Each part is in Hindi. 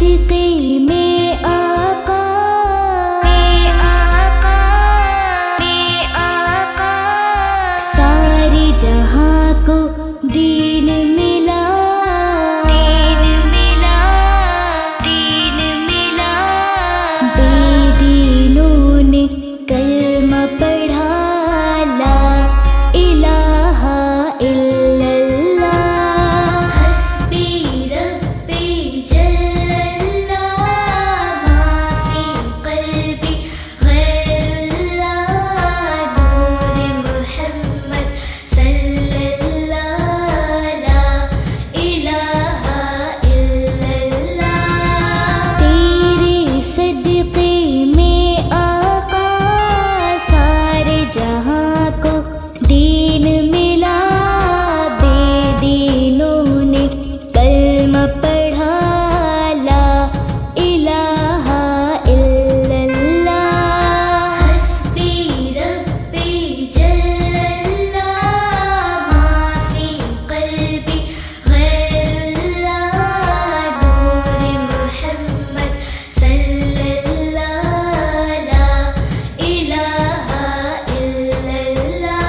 सदक़े में आका, सारे जहां को दीन मिला, बेदीनों ने कलमा पढ़ा, ला इलाहा इल्लल्लाह, हस्बी रब्बी जल्लल्लाह, माफी क़ल्बी गैरुल्लाह, नूर मुहम्मद सल्लल्लाह, ला इलाहा इल्लल्लाह। तेरे सदक़े में आका, सारे जहां को दीन मिला, बेदीनों ने कलमा पढ़ा, ला इलाहा इल्लल्लाह, हस्बी रब्बी जल्लल्लाह, माफी क़ल्बी गैरुल्लाह, नूर मुहम्मद सल्लल्लाह, ला इलाहा इल्लल्लाह।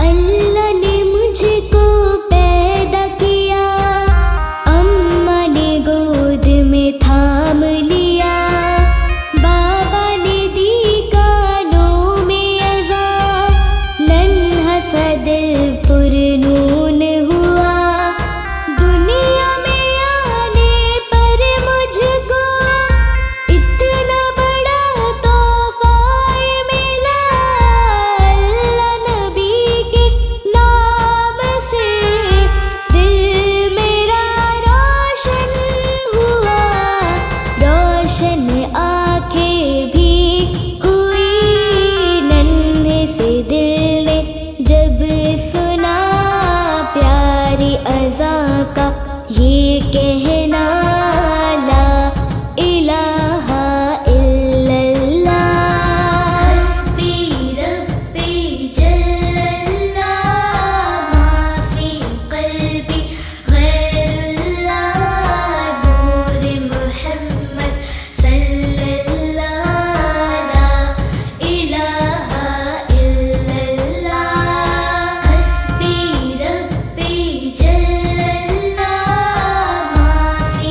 अल्लाह ने मुझको पैदा किया, अम्मा ने गोद में थाम लिया, बाबा ने दी कानों में अज़ान, नन्हा सा दिल पुरनून हुआ, दुनिया में आने पर मुझको इतना बड़ा तोहफा मिला, अल्लाह नबी के नाम से दिल मेरा रोशन हुआ, रोशन आँखें भी हुई, नन्हे से दिल ने जब सुना प्यारी अज़ा का ये कहना, ला इलाहा इल्लल्लाह, हस्बी रब्बी जल्लल्लाह, माफी क़ल्बी गैरुल्लाह, नूर मुहम्मद सल्लल्लाह, ला इलाहा इल्लल्लाह, हस्बी रब्बी जल्लल्लाह, माफी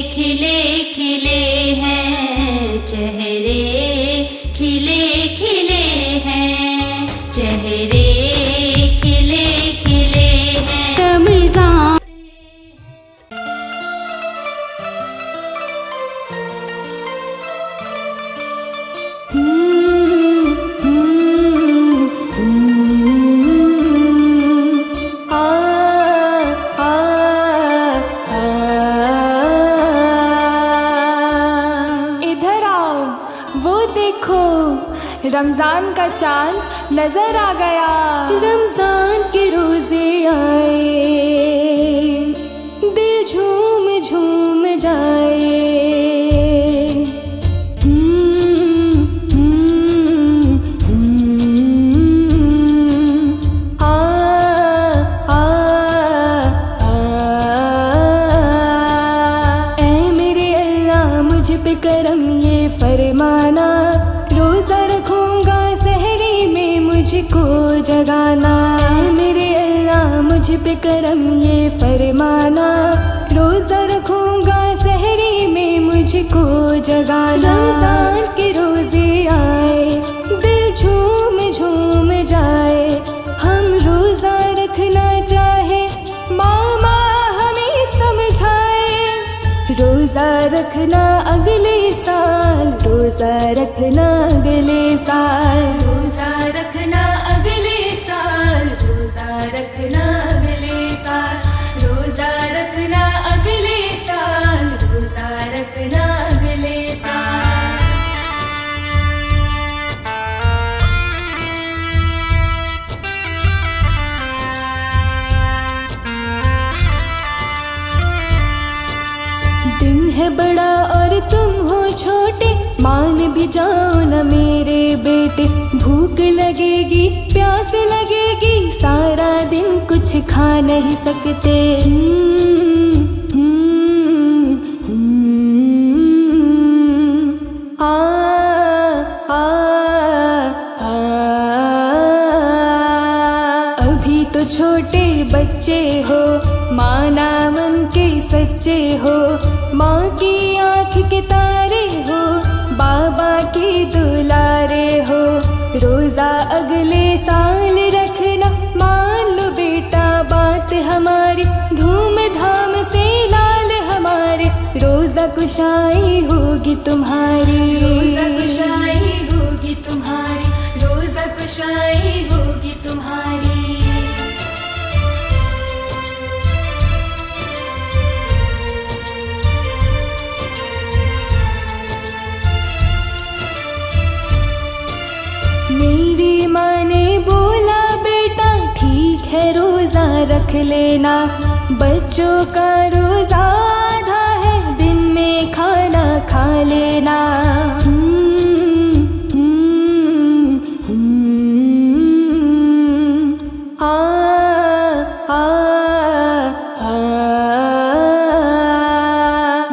खिले खिले हैं, चेहरे खिले खिले हैं, चेहरे खिले खिले हैं। रमज़ान रमजान का चांद नजर आ गया। रमजान के रोजे आए, दिल झूम झूम जाए। ऐ मेरे अल्लाह मुझ पे करम ये फरमाना, रोजा रखूंगा सहरी में मुझको जगाना। ऐ मेरे अल्लाह मुझ पे करम ये फरमाना, रोजा रखूंगा सहरी में मुझको जगाना। रमजान के रोजे आए, दिल झूम झूम जाए। हम रोजा रखना चाहे, मामा हमें समझाए। रोजा रखना अगले साल, रोजा रखना अगले साल, रोजा रखना अगले साल, रोजा रखना अगले साल, रोजा रखना अगले साल, रोजा रखना अगले साल। दिन है बड़ा और तुम हो छोटे, मान भी जाओ न मेरे बेटे। भूख लगेगी प्यास लगेगी, सारा दिन कुछ खा नहीं सकते। आ आ आ अभी तो छोटे बच्चे हो, माना मन के सच्चे हो। माँ की आँख के तारे हो, बाबा के दुलारे हो। रोजा अगले साल रखना, मान लो बेटा बात हमारी। धूमधाम से लाल हमारे, रोजा कुशाई होगी तुम्हारी। रोजा कुशाई होगी तुम्हारी, रोजा कुशाई होगी तुम्हारी। मेरी माँ ने बोला बेटा ठीक है रोजा रख लेना। बच्चों का रोजा आधा है, दिन में खाना खा लेना। आ आ आ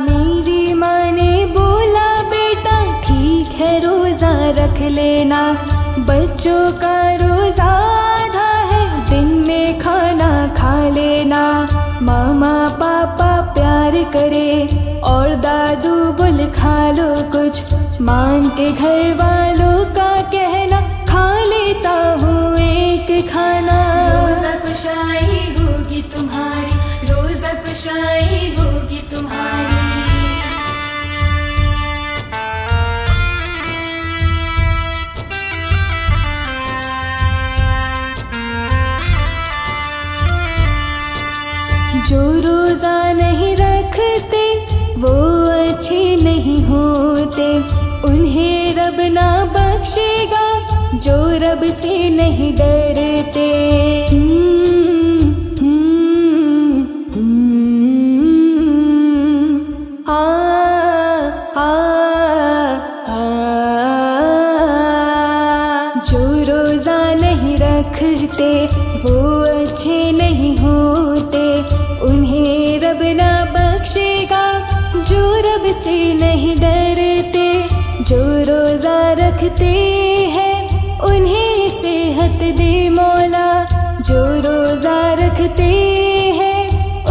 मेरी माँ ने बोला बेटा ठीक है रोजा रख लेना। बच्चों का रोजा आधा है, दिन में खाना खा लेना। मामा पापा प्यार करे और दादू बोल खा लो कुछ। मान के घर वालों का कहना, खा लेता हूँ एक खाना। रोजा कुशाई होगी तुम्हारी, रोजा कुशाई होगी तुम्हारी। जो रोजा नहीं रखते वो अच्छे नहीं होते, उन्हें रब ना बख्शेगा जो रब से नहीं डरते। आ आ आ जो रोजा नहीं रखते वो अच्छे नहीं होते, उन्हें रब ना बख्शेगा जो रब से नहीं डरते। जो रोजा रखते हैं उन्हें सेहत दे मौला, जो रोजा रखते हैं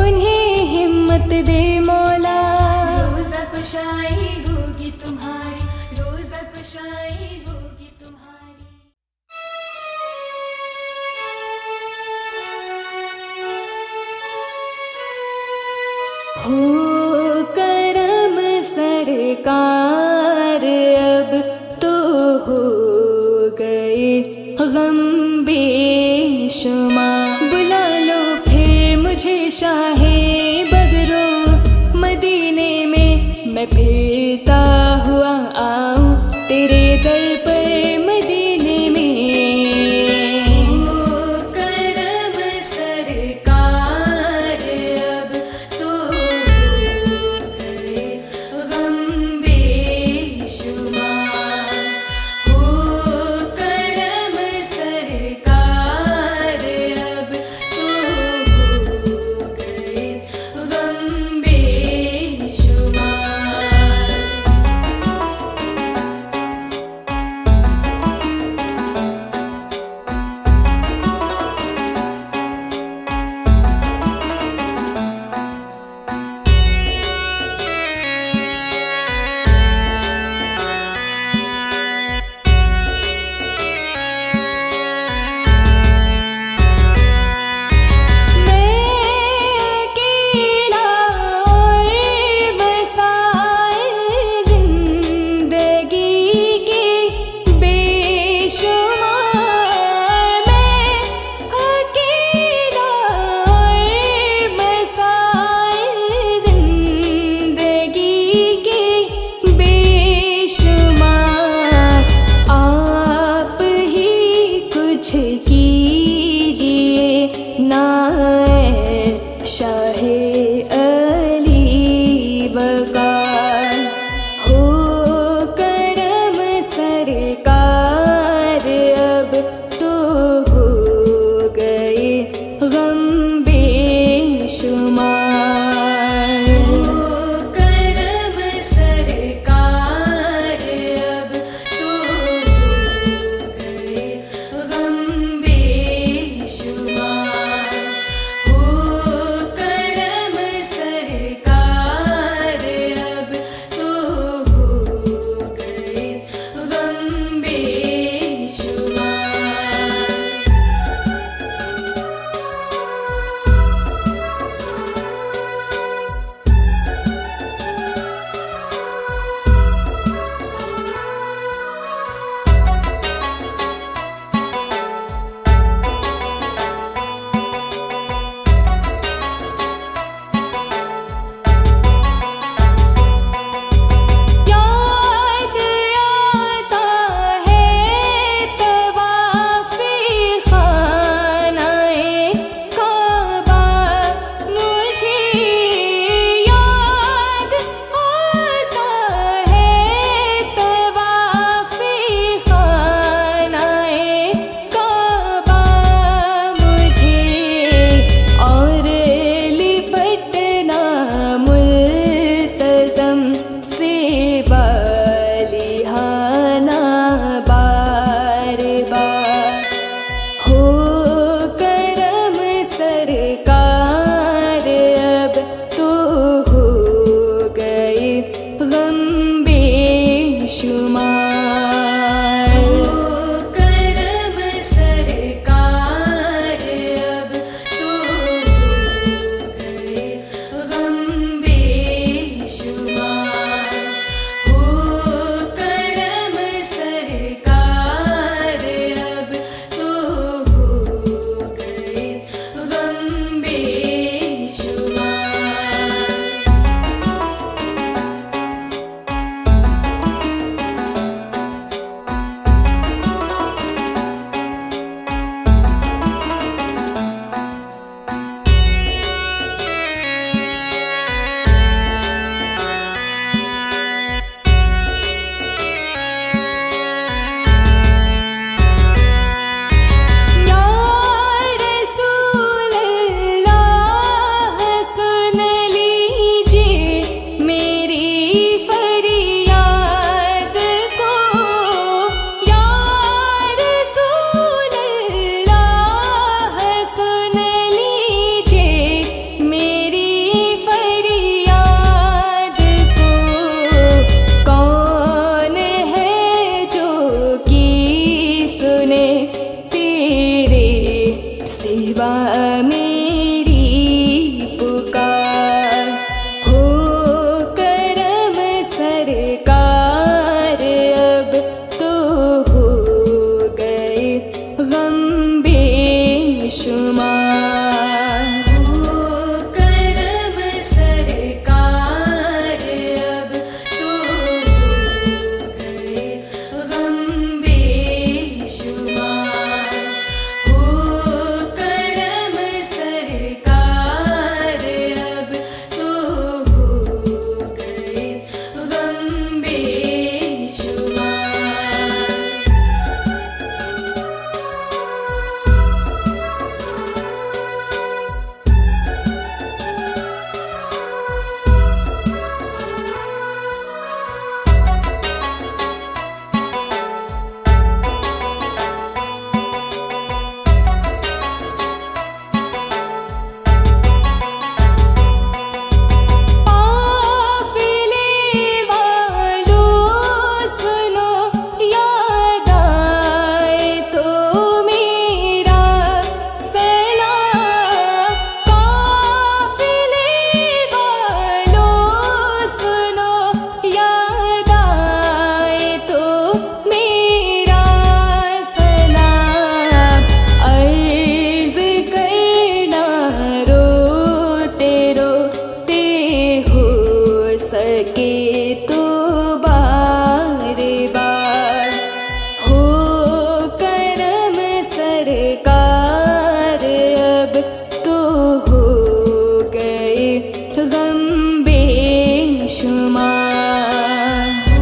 उन्हें हिम्मत दे मौला। खुशाई होगी तुम्हारी, रोज़ खुशाई होगी तुम्हारी। हो करम सरकार अब तो हो गए गम बेशुमार। बुला लो फिर मुझे शाहे बगरो मदीने में, मैं फिरता हुआ आऊं तेरे दर पर मदीने में। हो करम सरकार अब तो हो गए गम बेशुमार। हो करम सरकार अब तो हो गए गम बेशुमार। सके तो बार बार। हो करम सरकार अब तो हो गए गम बेशुमार।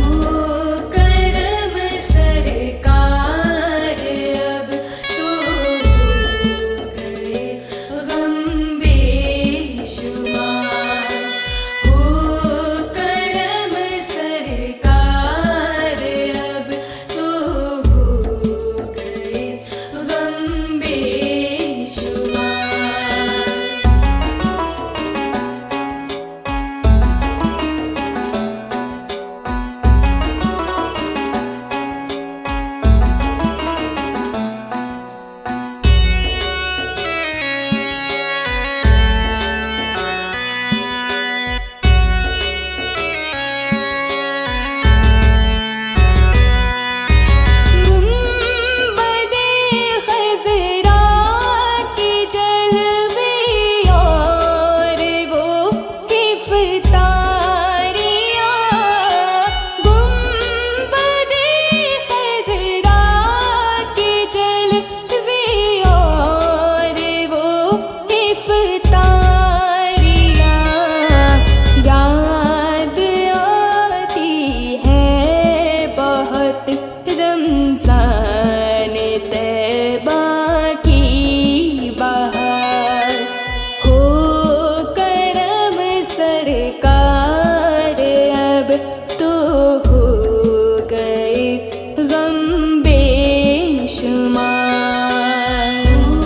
हो करम सरकार अब तो हो गए गम बेशुमार। हो करम सरकार अब तो हो गए गम बेशुमार। गुंबदे खज़रा के जलवे और वो इफ्तारियाँ। गुंबदे खज़रा के जलवे और वो इफ्तारियाँ। याद आती है बहुत रमज़ान तैबा की बहार। हो करम सरकार अब तो हो गए गम बेशुमार। हो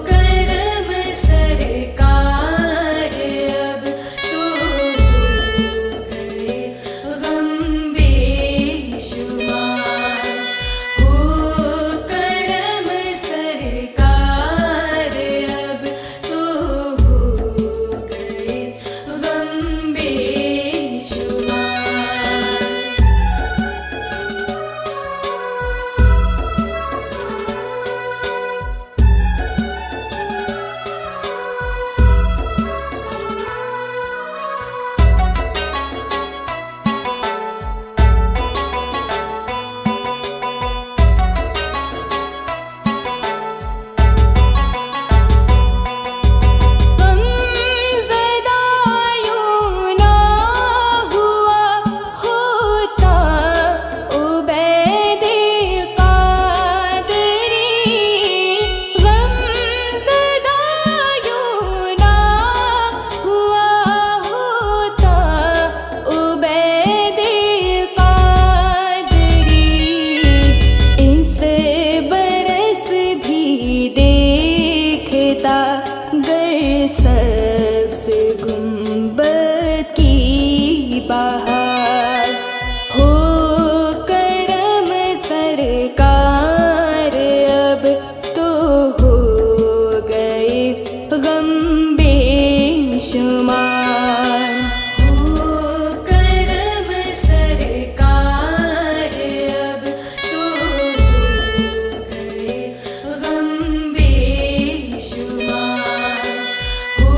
करम सरकार अब तो हो गए गम बेशुमार। हो करम सरकार अब तो हो गए गम बेशुमार। ज़दा यूं ना हुआ होता उबैदे क़ादरी। ज़दा यूं ना हुआ होता उबैदे क़ादरी। इस बरस भी देखता गर सबसे गुंबद की बहार। हो करम सरकार अब तो हो गए गम बेशुमार। हो करम सरकार अब तो हो गए गम बेशुमार। हो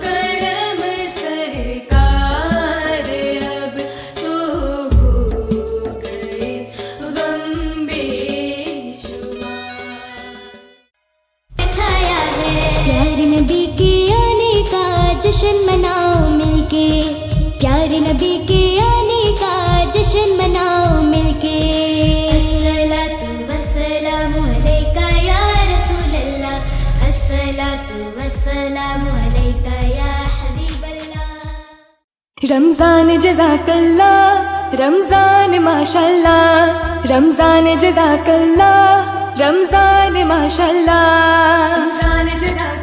करम सरकार अब तो हो गए गम बेशुमार। छाया है प्यारे नबी के आने का जश्न मनाओ मिलके। प्यारे नबी के आने का जश्न मनाओ मिलके। अस्सलातु वस्सलामु अलैका या रसूल अल्लाह। अस्सलातु वस्सलामु अलैका या हबीब अल्लाह। रमज़ान जज़ाकल्लाह, रमज़ान माशाल्लाह, रमज़ान जज़ाकल्लाह, रमज़ान माशाल्लाह, रमज़ान जज़ाकल्लाह।